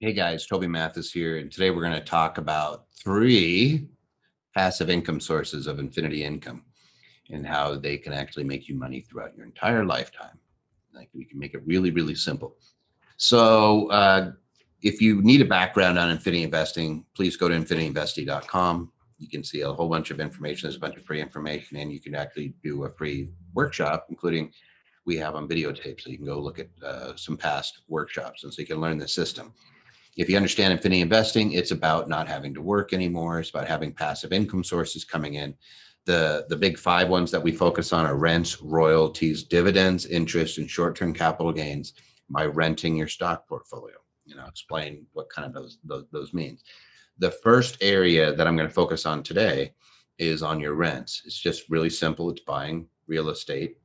Hey guys, Toby Mathis here, and today we're going to talk about three passive income sources of infinity income and how they can actually make you money throughout your entire lifetime. Like we can make it really, really simple. So, if you need a background on infinity investing, please go to infinityinvesting.com. You can see a whole bunch of information. There's a bunch of free information, and you can actually do a free workshop, including we have on videotape. So you can go look at some past workshops, and so you can learn the system. If you understand infinity investing, it's about not having to work anymore. It's about having passive income sources coming in. The big five ones that we focus on are rents, royalties, dividends, interest, and short-term capital gains by renting your stock portfolio. Explain what kind of those means. The first area that I'm going to focus on today is on your rents. It's just really simple. It's buying real estate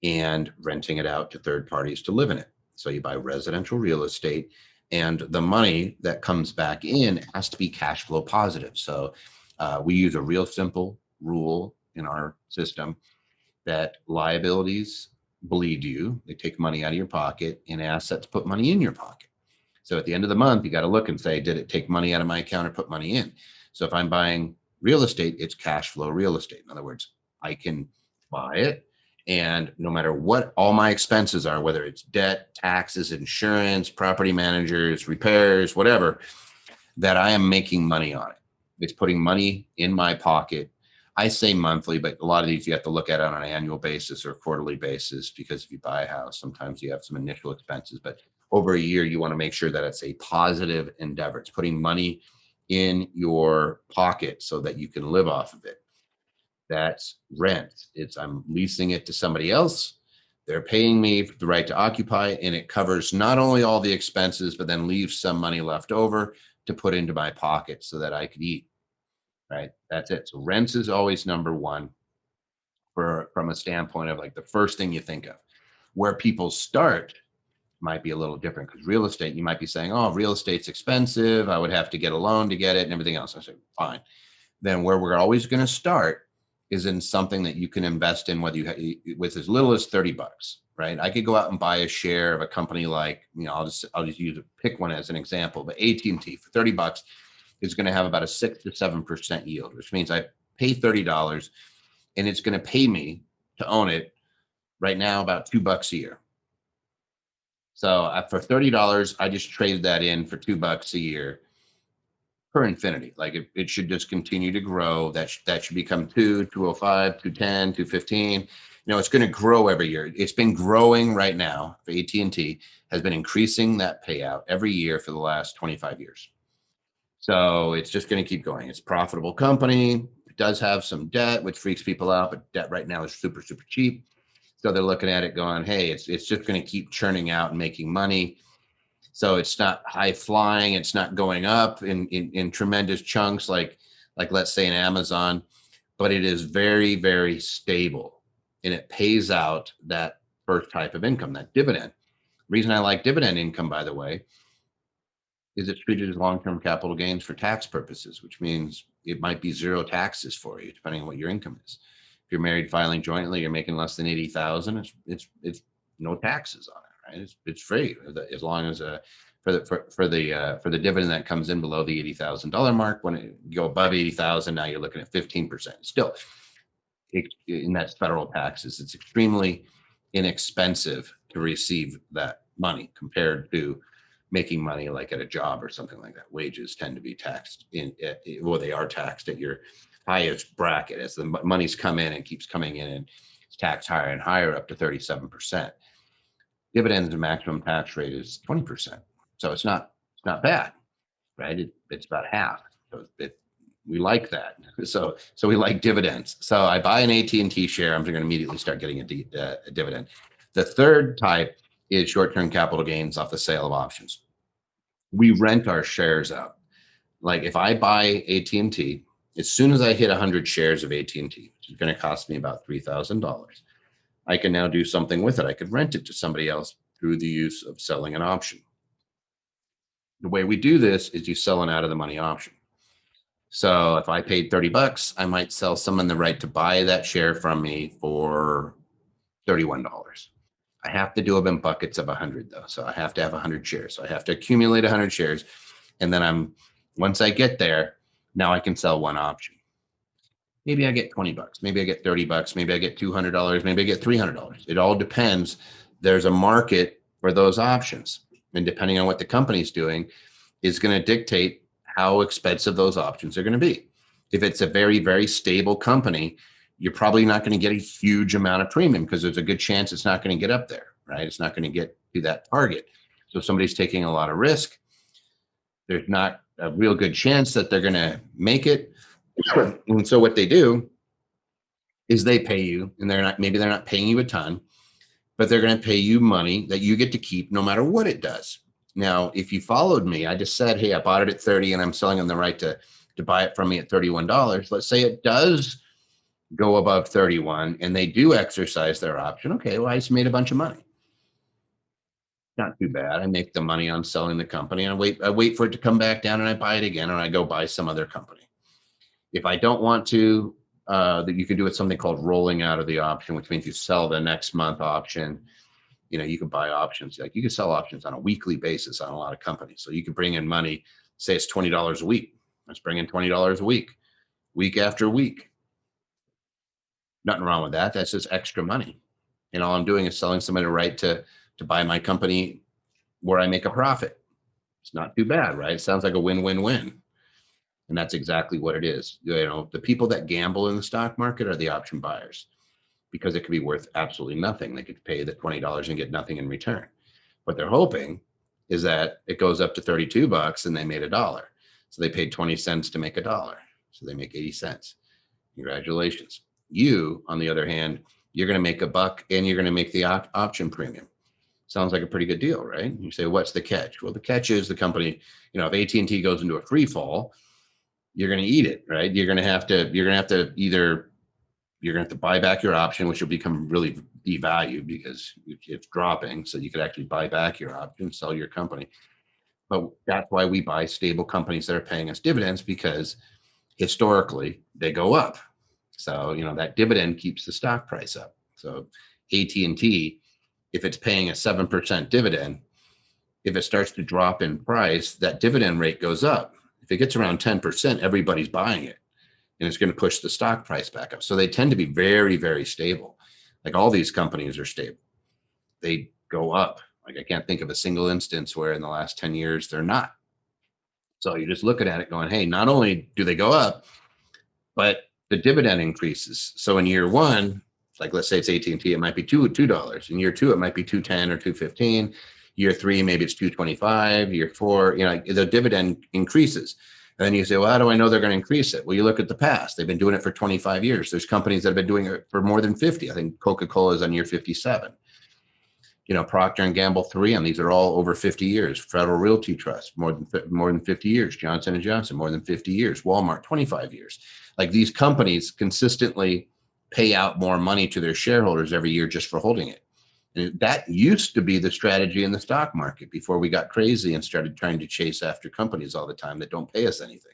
and renting it out to third parties to live in it. So you buy residential real estate, and the money that comes back in has to be cash flow positive. So we use a real simple rule in our system that liabilities bleed you, they take money out of your pocket, and assets put money in your pocket. So at the end of the month, you got to look and say, did it take money out of my account or put money in? So if I'm buying real estate, it's cash flow real estate. In other words, I can buy it, and no matter what all my expenses are, whether it's debt, taxes, insurance, property managers, repairs, whatever, that I am making money on it. It's putting money in my pocket. I say monthly, but a lot of these you have to look at it on an annual basis or quarterly basis, because if you buy a house, sometimes you have some initial expenses, but over a year, you want to make sure that it's a positive endeavor. It's putting money in your pocket so that you can live off of it. That's rent. It's I'm leasing it to somebody else. They're paying me for the right to occupy, and it covers not only all the expenses, but then leaves some money left over to put into my pocket so that I could eat. Right. That's it. So rents is always number one from a standpoint of like the first thing you think of. Where people start might be a little different, because real estate, you might be saying, oh, real estate's expensive. I would have to get a loan to get it and everything else. I say, fine. Then where we're always going to start is in something that you can invest in, whether with as little as 30 bucks, right? I could go out and buy a share of a company like, I'll just pick one as an example, but AT&T for 30 bucks is going to have about a 6 to 7% yield, which means I pay $30 and it's going to pay me to own it right now about $2 a year. So for $30, I just traded that in for $2 a year per infinity. Like it should just continue to grow. That should become 205, 210, 215. It's going to grow every year. It's been growing right now for AT&T, has been increasing that payout every year for the last 25 years. So it's just going to keep going. It's a profitable company. It does have some debt, which freaks people out, but debt right now is super, super cheap. So they're looking at it going, hey, it's just going to keep churning out and making money. So it's not high flying. It's not going up in tremendous chunks like let's say in Amazon, but it is very, very stable. And it pays out that first type of income, that dividend. Reason I like dividend income, by the way, is it's treated as long-term capital gains for tax purposes, which means it might be zero taxes for you, depending on what your income is. If you're married filing jointly, you're making less than 80,000, it's no taxes on it, right? It's free as long as for the dividend that comes in below the $80,000 mark. When you go above 80,000, now you're looking at 15%. Still, and that's federal taxes. It's extremely inexpensive to receive that money compared to making money like at a job or something like that. Wages tend to be taxed they are taxed at your highest bracket as the money's come in and keeps coming in, and it's taxed higher and higher up to 37%. Dividends, the maximum tax rate is 20%. So it's not bad, right? It's about half. So we like that. So we like dividends. So I buy an AT&T share. I'm going to immediately start getting a dividend. The third type is short-term capital gains off the sale of options. We rent our shares out. Like if I buy AT&T, as soon as I hit 100 shares of AT&T, which is going to cost me about $3,000, I can now do something with it. I could rent it to somebody else through the use of selling an option. The way we do this is you sell an out of the money option. So if I paid 30 bucks, I might sell someone the right to buy that share from me for $31. I have to do them in buckets of 100 though. So I have to have 100 shares. So I have to accumulate 100 shares. And then once I get there, now I can sell one option. Maybe I get 20 bucks. Maybe I get 30 bucks. Maybe I get $200. Maybe I get $300. It all depends. There's a market for those options. And depending on what the company's doing is going to dictate how expensive those options are going to be. If it's a very, very stable company, you're probably not going to get a huge amount of premium because there's a good chance it's not going to get up there, right? It's not going to get to that target. So if somebody's taking a lot of risk, there's not a real good chance that they're going to make it. And so what they do is they pay you, and maybe they're not paying you a ton, but they're going to pay you money that you get to keep no matter what it does. Now, if you followed me, I just said, hey, I bought it at 30 and I'm selling them the right to buy it from me at $31. Let's say it does go above 31 and they do exercise their option. Okay, well, I just made a bunch of money. Not too bad. I make the money on selling the company and I wait for it to come back down and I buy it again and I go buy some other company. If I don't want to, that you can do it something called rolling out of the option, which means you sell the next month option. You can buy options. Like you can sell options on a weekly basis on a lot of companies. So you can bring in money, say it's $20 a week. Let's bring in $20 a week after week. Nothing wrong with that. That's just extra money. And all I'm doing is selling somebody the right to buy my company where I make a profit. It's not too bad, right? It sounds like a win-win-win. And that's exactly what it is. The people that gamble in the stock market are the option buyers because it could be worth absolutely nothing. They could pay the $20 and get nothing in return. What they're hoping is that it goes up to 32 bucks and they made $1. So they paid 20 cents to make $1. So they make 80 cents. Congratulations. You, on the other hand, you're going to make $1 and you're going to make the option premium. Sounds like a pretty good deal, right? You say, what's the catch? Well, the catch is the company, if AT&T goes into a free fall, you're going to eat it, right? You're going to have to buy back your option, which will become really devalued because it's dropping. So you could actually buy back your option, sell your company. But that's why we buy stable companies that are paying us dividends, because historically they go up. So, that dividend keeps the stock price up. So AT&T, if it's paying a 7% dividend, if it starts to drop in price, that dividend rate goes up. If it gets around 10%, everybody's buying it. And it's going to push the stock price back up. So they tend to be very, very stable. Like all these companies are stable. They go up. Like I can't think of a single instance where in the last 10 years they're not. So you're just looking at it going, hey, not only do they go up, but the dividend increases. So in year one, like let's say it's AT&T, it might be $2. In year two, it might be $2.10 or $2.15. Year three, maybe it's $2.25. Year four, the dividend increases. And then you say, well, how do I know they're going to increase it? Well, you look at the past. They've been doing it for 25 years. There's companies that have been doing it for more than 50. I think Coca-Cola is on year 57. Procter and Gamble 3M, these are all over 50 years. Federal Realty Trust, more than 50 years. Johnson & Johnson, more than 50 years. Walmart, 25 years. Like these companies consistently pay out more money to their shareholders every year just for holding it. And that used to be the strategy in the stock market before we got crazy and started trying to chase after companies all the time that don't pay us anything.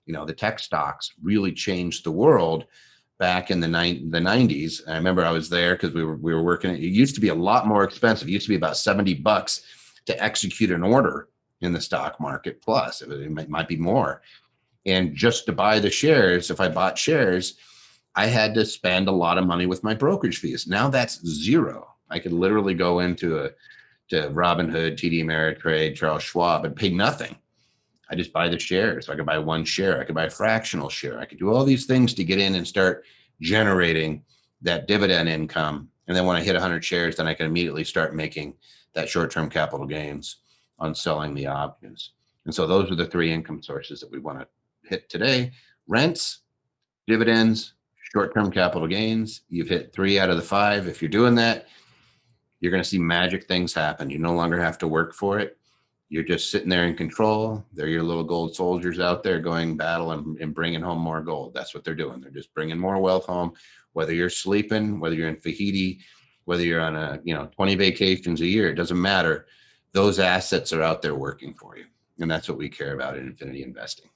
The tech stocks really changed the world back in the 90s. I remember I was there because we were working. It used to be a lot more expensive. It used to be about $70 to execute an order in the stock market. Plus, it might be more. And just to buy the shares, if I bought shares, I had to spend a lot of money with my brokerage fees. Now that's zero. I could literally go into to Robinhood, TD Ameritrade, Charles Schwab, and pay nothing. I just buy the shares. So I could buy one share. I could buy a fractional share. I could do all these things to get in and start generating that dividend income. And then when I hit 100 shares, then I can immediately start making that short-term capital gains on selling the options. And so those are the three income sources that we want to hit today: rents, dividends, short-term capital gains. You've hit 3 out of the 5. If you're doing that, you're going to see magic things happen. You no longer have to work for it. You're just sitting there in control. They're your little gold soldiers out there going battle and bringing home more gold. That's what they're doing. They're just bringing more wealth home, whether you're sleeping, whether you're in Fahiti, whether you're on 20 vacations a year, it doesn't matter. Those assets are out there working for you. And that's what we care about in Infinity Investing.